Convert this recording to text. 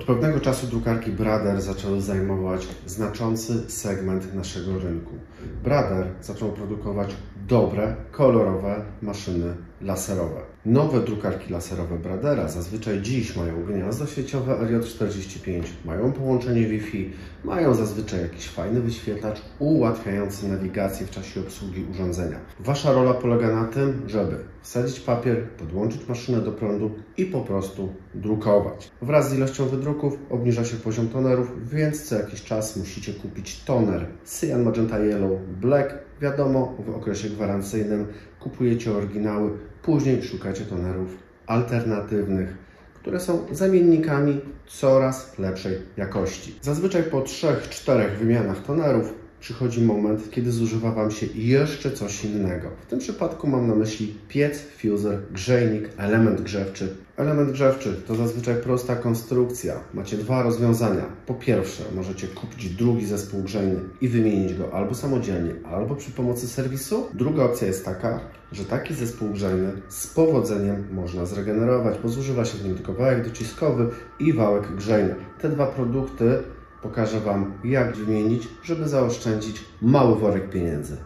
Od pewnego czasu drukarki Brother zaczęły zajmować znaczący segment naszego rynku. Brother zaczął produkować dobre, kolorowe maszyny laserowe. Nowe drukarki laserowe Brothera zazwyczaj dziś mają gniazdo sieciowe RJ45, mają połączenie Wi-Fi, mają zazwyczaj jakiś fajny wyświetlacz ułatwiający nawigację w czasie obsługi urządzenia. Wasza rola polega na tym, żeby wsadzić papier, podłączyć maszynę do prądu i po prostu drukować. Wraz z ilością wydruków obniża się poziom tonerów, więc co jakiś czas musicie kupić toner Cyan, Magenta, Yellow, Black. Wiadomo, w okresie gwarancyjnym kupujecie oryginały, później szukacie tonerów alternatywnych, które są zamiennikami coraz lepszej jakości. Zazwyczaj po 3-4 wymianach tonerów przychodzi moment, kiedy zużywa Wam się jeszcze coś innego. W tym przypadku mam na myśli piec, fuser, grzejnik, element grzewczy. Element grzewczy to zazwyczaj prosta konstrukcja. Macie dwa rozwiązania. Po pierwsze, możecie kupić drugi zespół grzejny i wymienić go albo samodzielnie, albo przy pomocy serwisu. Druga opcja jest taka, że taki zespół grzejny z powodzeniem można zregenerować, bo zużywa się w nim tylko wałek dociskowy i wałek grzejny. Te dwa produkty pokażę Wam, jak wymienić, żeby zaoszczędzić mały worek pieniędzy.